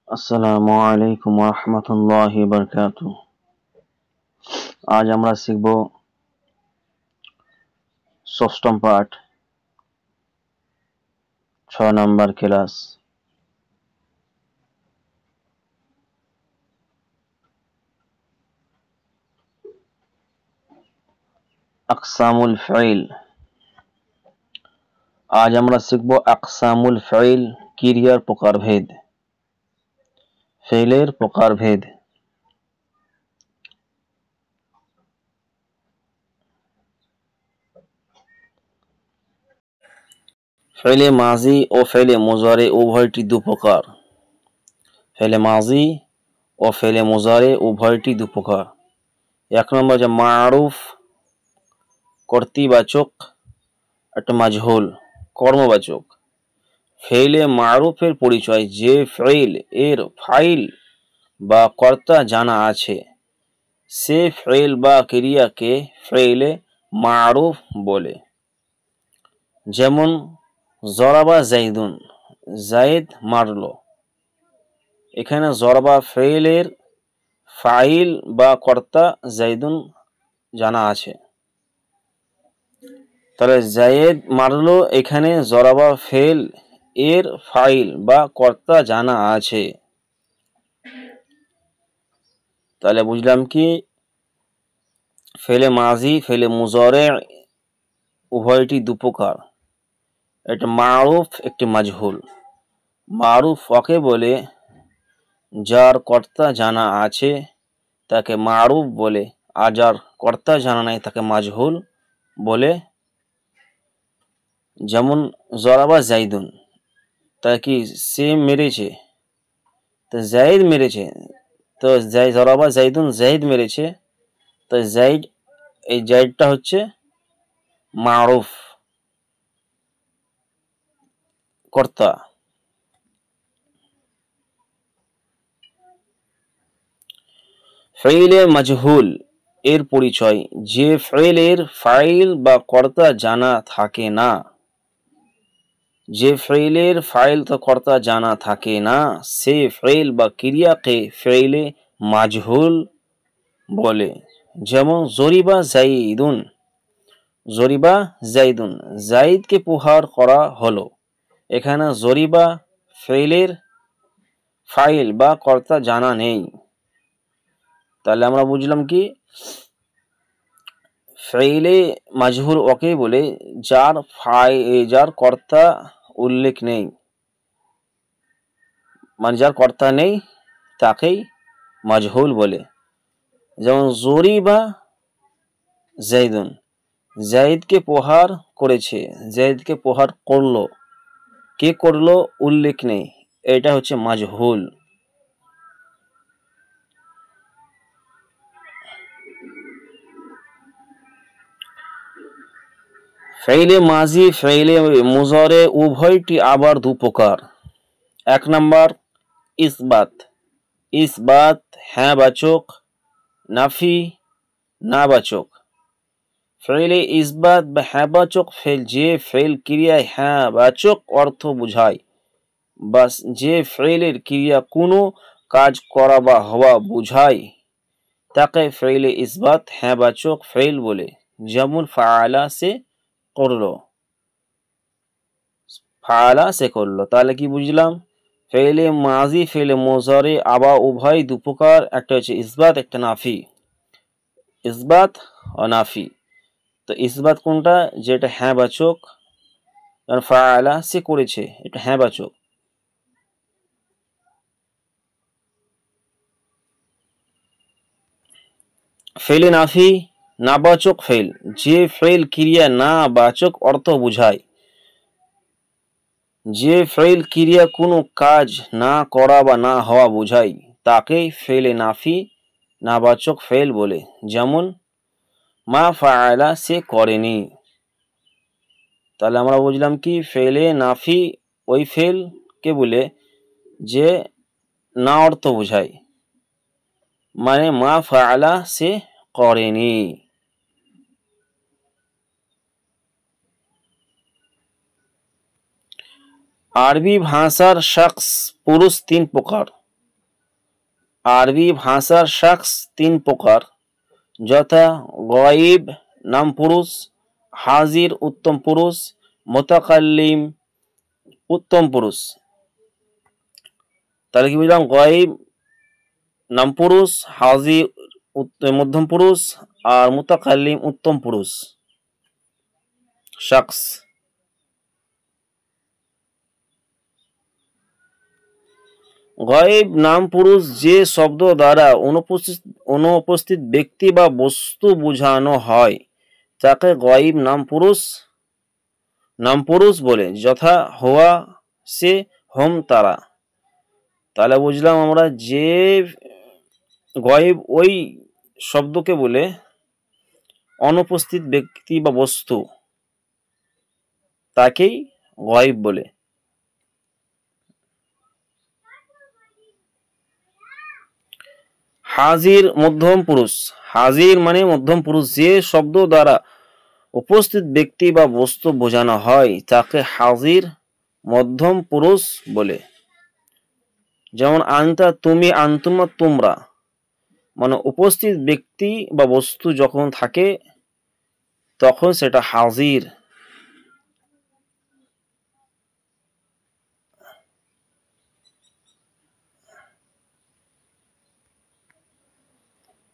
আসসালামু আলাইকুম ওয়া রাহমাতুল্লাহি ওয়া বারাকাতুহু। আজ আমরা শিখব ষষ্ঠম পাঠ 6 নম্বর ক্লাস। আকসামুল ফাইল। আজ আমরা শিখব আকসামুল ফাইল, ক্রিয়ার প্রকারভেদ, ফাইলের প্রকারভেদ। ফাইলে মাজি ও ফাইলে মুজারে উভয়টি দুপ্রকার। ফাইলে মাজি ও ফাইলে মুজারে উভয়টি দুপ্রকার। এক নম্বর যে মারুফ কর্তৃবাচক, একটা মাজহুল কর্মবাচক। ফাইলে মারুফের পরিচয় যে ফাইল এর ফাইল বা কর্তা জানা আছে, সে ফাইল বা ক্রিয়াকে ফাইলে মারুফ বলে। যেমন জরাবা জাইদুন, জাইদ মারলো। এখানে জরাবা ফাইলের ফাইল বা কর্তা জাইদুন জানা আছে, তাহলে জাইদ মারলো, এখানে জরাবা ফাইল এর ফাইল বা কর্তা জানা আছে। তাহলে বুঝলাম কি ফেলে মাজি ফেলে মুজারে উভয়টি দুপ্রকার। একটা মারুফ, একটি মাজহুল। মারুফ ওকে বলে যার কর্তা জানা আছে তাকে মারুফ বলে, আর যার কর্তা জানা নাই তাকে মাজহুল বলে। যেমন জরাবা জাইদুন, তা কি সে মেরেছে, তো জাইদ মেরেছে, তো জরাবা জাইদুন জাইদ মেরেছে, তো জাইদ, এই জাইদটা হচ্ছে মারুফ কর্তা। ফাইলে মাজহুল এর পরিচয় যে ফাইলের ফাইল বা কর্তা জানা থাকে না। যে ফাইলের ফাইল তো কর্তা জানা থাকে না, সে ফাইল বা ক্রিয়াকে ফাইলে মাজহুল বলে। যেমন জরিবা জাইদুন, জরিবা জাইদুন, জাইদকে প্রহার করা হলো। এখানে জরিবা ফাইলের ফাইল বা কর্তা জানা নেই। তাহলে আমরা বুঝলাম কি ফাইলে মাজহুল ওকে বলে যার কর্তা উল্লেখ নেই, মানে যার কর্তা নেই তাকেই মাজহুল বলে। যেমন জরিবা জাইদুন, জাইদকে প্রহার করেছে, জাইদকে প্রহার করলো, কে করলো উল্লেখ নেই, এটা হচ্ছে মাজহুল। ফাইলে মাজি ফাইলে মুজারে উভয়টি আবার দুপ্রকার। এক নম্বর ইসবাত। ইসবাত হ্যাঁ বাচক, নাফি না বাচক। ফাইলে ইসবাত বা হ্যাঁ বাচক ফেল যে ফেল ক্রিয়ায় হ্যাঁ বাচক অর্থ বুঝায়, বা যে ফেলের ক্রিয়া কোনো কাজ করা বা হওয়া বুঝায়, তাকে ফেলে ইসবাত হ্যাঁ বাচক ফেল বলে। যেমন ফাআলা সে করলো, ফাআলা সে করলো। তাহলে কি বুঝলাম, ফেলে মাজি ফেলে মুজারে আবার উভয় দুপ্রকার, একটা হচ্ছে ইসবাত, একটা নাফি। ইসবাত ও নাফি। তো ইসবাত কোনটা, যেটা হ্যাঁ বাচক, ফাআলা সে করেছে, এটা হ্যাঁ বাচক। ফেলে নাফি নাবাচক ফেল, যে ফেল ক্রিয়া না বাচক অর্থ বুঝায়, যে ফেল ক্রিয়া কোনো কাজ না করা বা না হওয়া বুঝায়, তাকে ফেলে নাফি নাবাচক ফেল বলে। যেমন মা ফাআলা সে করেনি। তাহলে আমরা বুঝলাম কি ফেলে নাফি ওই ফেল কে বলে যে না অর্থ বুঝায়, মানে মা ফাআলা সে করেনি। আরবি ভাষার শখস পুরুষ তিন প্রকার। আরবি ভাষার শাখস তিন প্রকার, যথা গায়ব নাম পুরুষ, হাজির উত্তম পুরুষ, মুতাকাল্লিম উত্তম পুরুষ। তাহলে কি বুঝলাম? গায়ব নাম পুরুষ, হাজির মধ্যম পুরুষ, আর মুতাকাল্লিম উত্তম পুরুষ শাখস। গায়েব নাম পুরুষ যে শব্দ দ্বারা অনুপস্থিত ব্যক্তি বা বস্তু বোঝানো হয় তাকে গায়েব নাম পুরুষ বলে, যথা হুয়া, সে, হোম, তারা। তাহলে বুঝলাম আমরা যে গায়েব ওই শব্দকে বলে অনুপস্থিত ব্যক্তি বা বস্তু, তাকেই গায়েব বলে। হাজির মধ্যম পুরুষ, হাজির মানে মধ্যম পুরুষ যে শব্দ দ্বারা উপস্থিত ব্যক্তি বা বস্তু বোঝানো হয় তাকে হাজির মধ্যম পুরুষ বলে। যেমন আনতা, তুমি, আনতুমা, তোমরা, মানে উপস্থিত ব্যক্তি বা বস্তু যখন থাকে তখন সেটা হাজির।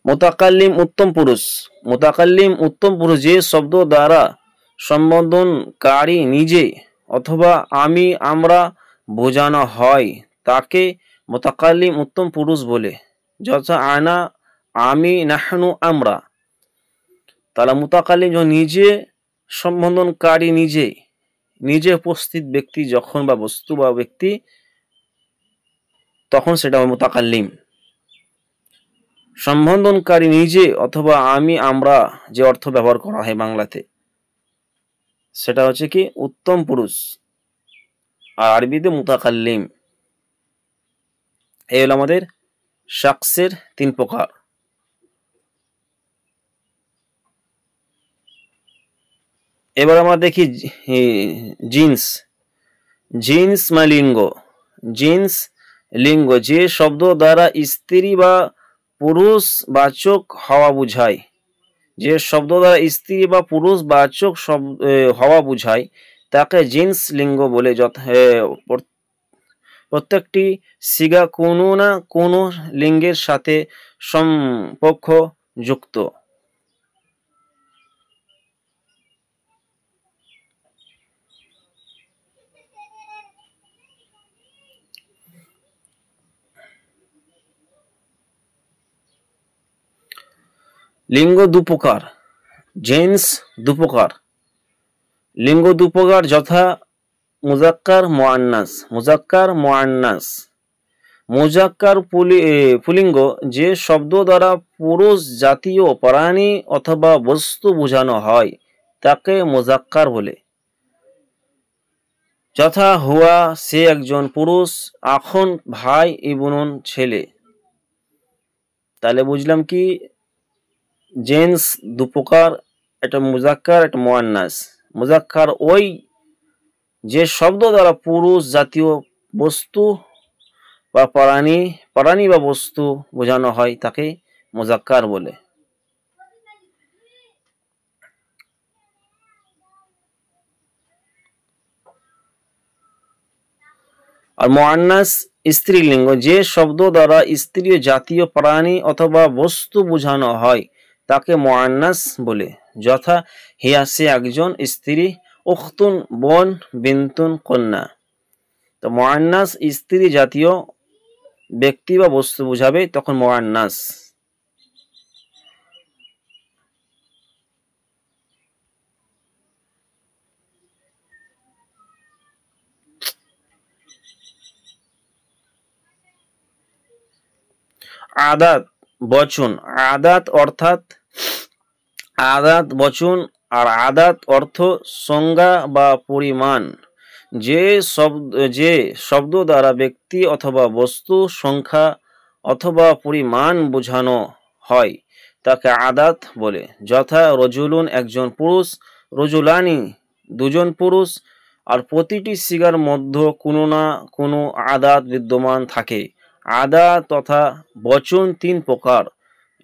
মুতাকাল্লিম উত্তম পুরুষ, মুতাকাল্লিম উত্তম পুরুষ যে শব্দ দ্বারা সম্বোধনকারী নিজে অথবা আমি, আমরা বোঝানো হয় তাকে মুতাকাল্লিম উত্তম পুরুষ বলে, যথা আনা, আমি, নাহনু, আমরা। তাহলে মুতাকাল্লিম যখন নিজে সম্বোধনকারী নিজে উপস্থিত ব্যক্তি যখন বা বস্তু বা ব্যক্তি, তখন সেটা মুতাকাল্লিম। সম্বোধনকারী নিজে অথবা আমি, আমরা যে অর্থ ব্যবহার করা হয় বাংলাতে, সেটা হচ্ছে কি উত্তম পুরুষ, আর আরবিতে মুতাকাল্লিম। এই হলো আমাদের শাখসের তিন প্রকার। এবার আমরা দেখি জিন্স। জিন্স মানে লিঙ্গ। জিন্স লিঙ্গ যে শব্দ দ্বারা স্ত্রী বা পুরুষ বাচক হওয়া বুঝায়, যে শব্দ দ্বারা স্ত্রী বা পুরুষ বাচক হওয়া বুঝায় তাকে জিন্স লিঙ্গ বলে। প্রত্যেকটি সিগা কোনো না কোনো লিঙ্গের সাথে সম্পর্ক যুক্ত। লিঙ্গ দু প্রকার, জিন্স দু প্রকার। লিঙ্গ দু প্রকার, যথা মুজাক্কার, মুআন্নাস। মুজাক্কার, মুআন্নাস। মুজাক্কার পুলিঙ্গ যে শব্দ দ্বারা পুরুষ জাতীয় প্রাণী অথবা বস্তু বোঝানো হয় তাকে মুজাক্কার বলে, যথা হুয়া, সে একজন পুরুষ, আখন, ভাই, ইবনুন, ছেলে। তাহলে বুঝলাম কি জেন্টস দু প্রকার, একটা মুজাক্কার, একটা মুআন্নাস। মুজাক্কার ওই যে শব্দ দ্বারা পুরুষ জাতীয় বস্তু বা প্রাণী বা বস্তু বোঝানো হয় তাকে মুজাক্কার বলে। আর মুআন্নাস স্ত্রীলিঙ্গ যে শব্দ দ্বারা স্ত্রী জাতীয় প্রাণী অথবা বস্তু বোঝানো হয় তাকে মুআন্নাস বলে, যথা হিয়া, সে একজন স্ত্রী, উখতুন, বোন, বিনতুন, কন্যা। তো মুআন্নাস স্ত্রী জাতীয় ব্যক্তি বা বস্তু বোঝাবে তখন মুআন্নাস। আদাত বচন, আদাত অর্থাৎ আদাত বচন, আর আদাত অর্থ সংজ্ঞা বা পরিমাণ। যে শব্দ দ্বারা ব্যক্তি অথবা বস্তু সংখ্যা অথবা পরিমাণ বোঝানো হয় তাকে আদাত বলে, যথা রজুলুন একজন পুরুষ, রজুলানি দুজন পুরুষ। আর প্রতিটি সিগার মধ্যে কোনো না কোনো আদাত বিদ্যমান থাকে। আদা তথা বচন তিন প্রকার,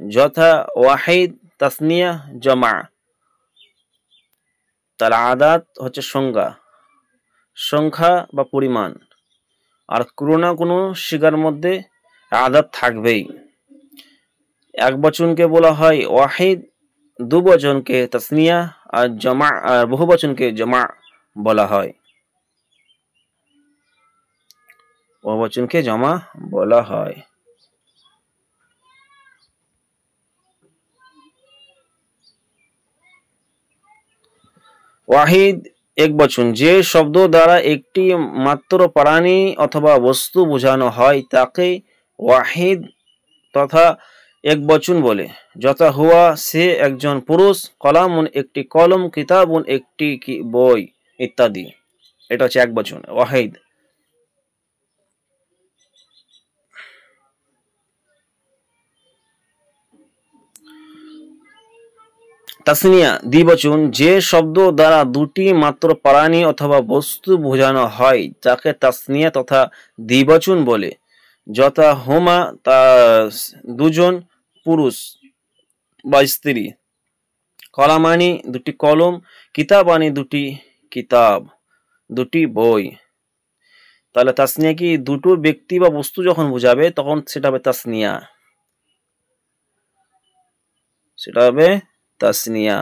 যথা ওয়াহিদ, তাসনিয়া, জমা। তাহলে আদাত হচ্ছে সংখ্যা বা পরিমাণ, আর কোনো না কোনো সিগার মধ্যে আদাত থাকবেই। এক বচনকে বলা হয় ওয়াহিদ, দু বচনকে তাসনিয়া, আর জমা আর বহু বচনকে জমা বলা হয়। বহুবচনকে জমা বলা হয়। ওয়াহিদ এক বচন, যে শব্দ দ্বারা একটি মাত্র প্রাণী অথবা বস্তু বোঝানো হয় তাকে ওয়াহিদ তথা এক বচন বলে, যথা হুয়া, সে একজন পুরুষ, কলামুন একটি কলম, কিতাবুন একটি বই ইত্যাদি। এটা হচ্ছে এক বচন ওয়াহিদ। তাসনিয়া দ্বিবচন, যে শব্দ দ্বারা দুটি মাত্র প্রাণী অথবা বস্তু বোঝানো হয় তাকে তাসনিয়া তথা দ্বিবচন বলে, যথা হুমা, তা দুজন পুরুষ বা স্ত্রী, কলামানি দুটি কলম, কিতাবানি দুটি কিতাব, দুটি বই। তাহলে তাসনিয়া কি দুটো ব্যক্তি বা বস্তু যখন বোঝাবে তখন সেটা হবে তাসনিয়া, সেটা হবে তাসনিয়া।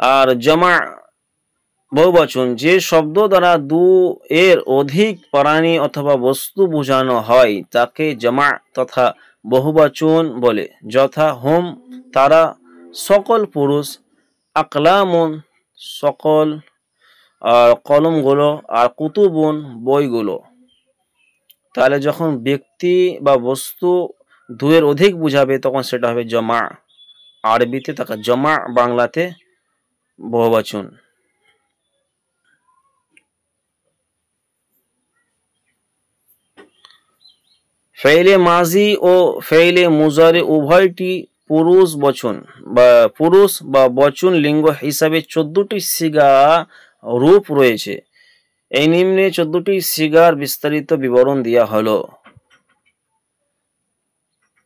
আর জমা বহুবচন, যে শব্দ দ্বারা দু এর অধিক প্রাণী অথবা বস্তু বোঝানো হয় তাকে জমা তথা বহুবচন বলে, যথা হুম তারা, সকল পুরুষ, আকলামুন সকল আর কলমগুলো, আর কুতুবুন বইগুলো। তাহলে যখন ব্যক্তি বা বস্তু দুয়ের অধিক বুঝাবে তখন সেটা হবে জমা, আরবিতে তাকে জমা, বাংলাতে বহুবচন। ফেইলে মাজি ও ফেইলে মুজারে উভয়টি পুরুষ বা বচন লিঙ্গ হিসাবে 14টি সিগা রূপ রয়েছে। এই নিম্নে 14টি সিগার বিস্তারিত বিবরণ দেওয়া হলো।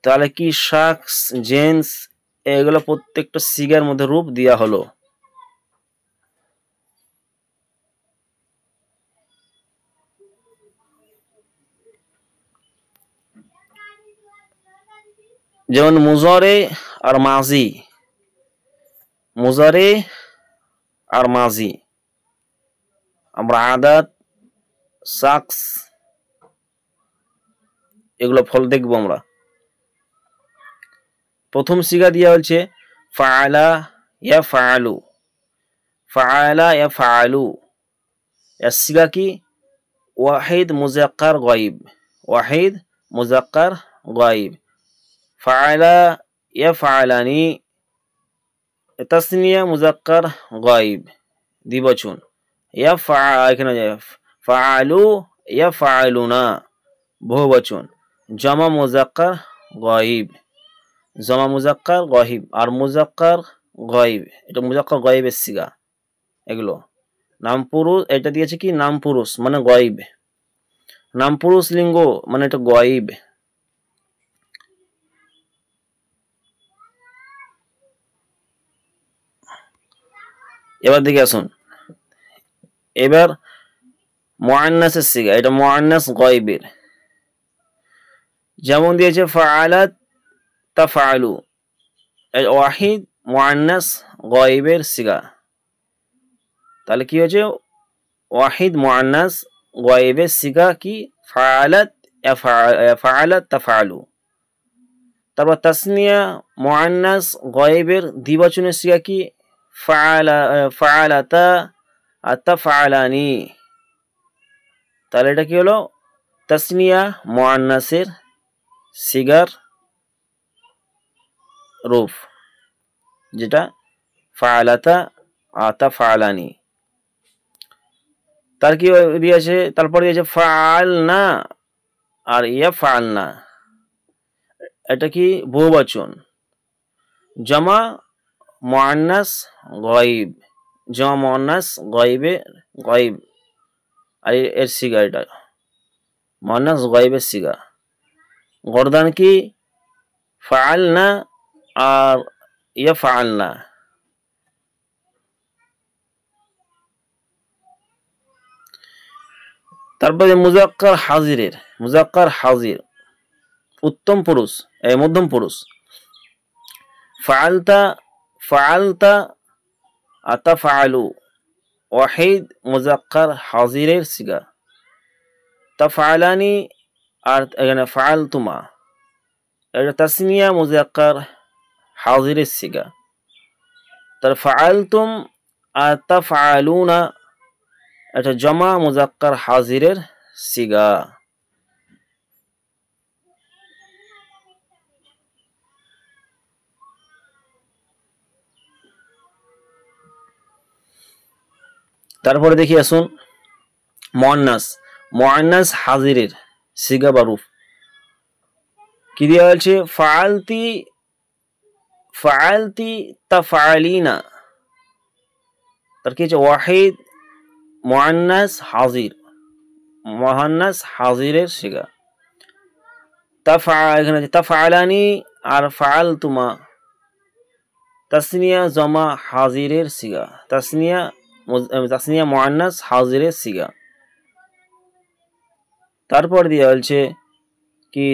তাহলে কি শাখস, জেন্টস, এগুলো প্রত্যেকটা সিগার মধ্যে রূপ দেওয়া হলো। যেমন মুজারে আর মাজি, মুজারে আর মাজি, আমরা আদাত, শাখস এগুলো ফল দেখবো আমরা। প্রথম সিগা দেওয়া হচ্ছে ফাআলা ইয়াফআলু, ফাআলা ইয়াফআলু। এর সিগা কি ওয়াহিদ মুজাক্কার গায়ব, ওয়াহিদ মুজাক্কার গায়ব। ফাআলা ইয়াফআলানি তাসনিয়া মুজাক্কার গায়ব দ্বিবচন। এখানে ফাআলু ইয়াফআলুনা বহুবচন। জামা মুজাক্কার গায়ব, জামা মুজাক্কার গায়ব। আর মুজাক্কার গায়ব এটা মুজাক্কার গায়বের সিগা। এগুলো নাম পুরুষ, এটা দিয়েছে কি নাম পুরুষ মানে গায়ব, নাম পুরুষ লিঙ্গ মানে এটা গায়ব। এবার দিকে আসুন, এবার মুআন্নাসের সিগা, এটা মুআন্নাস গায়বের। যেমন দিয়েছে ফাআলাত তাফআলু, ওয়াহিদ মুআন্নাস গায়বের সিগা। তাহলে কি হয়েছে ওয়াহিদ মুআন্নাস গায়বের সিগা কি ফাআলাত তাফআলু। তারপর তাসনিয়া মুআন্নাস গায়বের দ্বিবচনের সিগা কি ফাআলাতা তাফআলানি। তাহলে এটা কি হলো তাসনিয়া মুআন্নাসের সিগার রূপ, যেটা ফাআলাতা তাফআলানি। তার কি দিয়েছে, তারপর দিয়েছে ফাআলনা আর ইয়াফআলনা, এটা কি বহুবচন। জামা মুআন্নাস গায়ব, জামা মুআন্নাস গায়ব। আর এর সিগা এটা মুআন্নাস গায়বের সিগা। গর্দান কি ফাআলনা আর ইয়াফআলনা। তারপরে মুজাক্কার হাজিরের, মুজাক্কার হাজির উত্তম পুরুষ মধ্যম পুরুষ। ফাআলতা ফাআলতা আতাফআলু ওয়াহিদ মুজাক্কার হাজিরের সিগা। তাফআলানি আর এখানে ফাআলতুমা, এটা তাসনিয়া মুজাক্কার হাজিরের সিগা। তার ফাআলতুম আর তাফআলুনা, এটা জমা মুজাক্কার হাজিরের সিগা। তারপরে দেখি আসুন মুআন্নাস, মুআন্নাস হাজিরের সিগা বা রূপ কি দেওয়া হয়েছে? ফাআলতি ফাআলতি তাফআলিনা, তার কি হচ্ছে ওয়াহিদ মুআন্নাস হাজির, মুআন্নাস হাজিরের সিগা। এখানে তাফআলানি আর ফাআলতুমা তাসনিয়া জমা হাজিরের সিগা, তাসনিয়া মুআন্নাস হাজিরের সিগা। তারপর দেওয়া হচ্ছে কি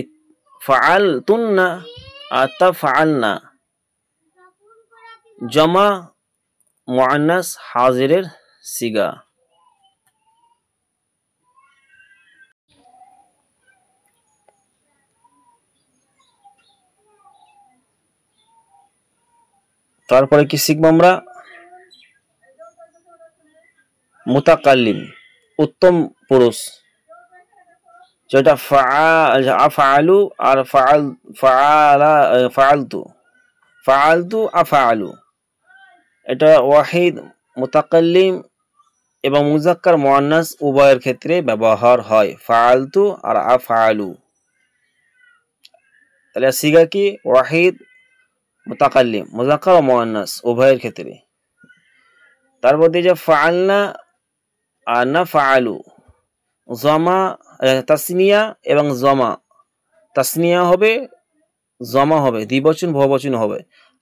ফাআলতুন্না আর তাফআলনা জমা মুআন্নাস হাজিরের সিগা। তারপরে কি শিখব আমরা? মুতাকাল্লিম উত্তম পুরুষ, যেটা আফআলু আর ফাআলতু আফআলু, এটা ওয়াহিদ মুতাকাল্লিম এবং মুজাক্কার মুআন্নাস উভয়ের ক্ষেত্রে ব্যবহার হয়, ফাআলতু আর আফআলু। তাহলে সিগা কি? ওয়াহিদ মুতাকাল্লিম মুজাক্কার ও মুআন্নাস উভয়ের ক্ষেত্রে। তারপর দিয়ে যে ফাআলনা আর নাফআলু জমা তাসনিয়া এবং জমা, তাসনিয়া হবে জমা হবে, দ্বিবচন বহুবচন হবে,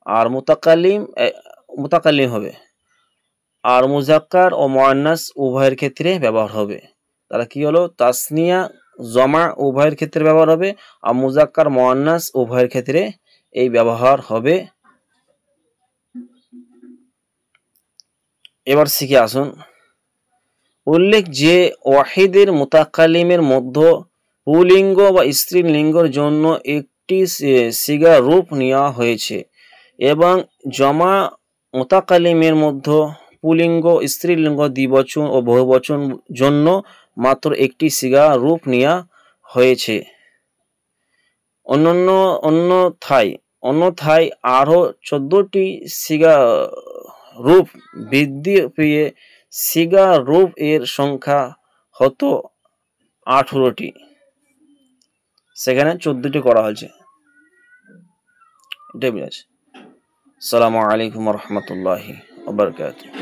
আর মুতাকাল্লিম হবে, আর মুজাক্কার ও মুআন্নাস উভয়ের ক্ষেত্রে ব্যবহার হবে। তাহলে কি হলো? তাসনিয়া জমা উভয়ের ক্ষেত্রে ব্যবহার হবে, আর মুজাক্কার মুআন্নাস উভয়ের ক্ষেত্রে এই ব্যবহার হবে। এবার শিখে আসুন উল্লেখ যে ওয়াহিদের মুতাকাল্লিমের মধ্যে পুলিঙ্গ বা স্ত্রীলিঙ্গের জন্য একটি সিগা রূপ নেওয়া হয়েছে এবং জমা মুতাকাল্লিমের মধ্যে পুলিঙ্গ, স্ত্রীলিঙ্গ, দ্বিবচন ও বহুবচন জন্য মাত্র একটি সিগা রূপ নেওয়া হয়েছে। অন্যথায় আরো 14টি সিগা রূপ বৃদ্ধি পেয়ে সিগা রূপ এর সংখ্যা হতো 18টি, সেখানে 14টি করা হয়েছে। এটাই বুঝাচ্ছে। আসসালামু আলাইকুম ওয়া রাহমাতুল্লাহি ওয়া বারাকাতুহু।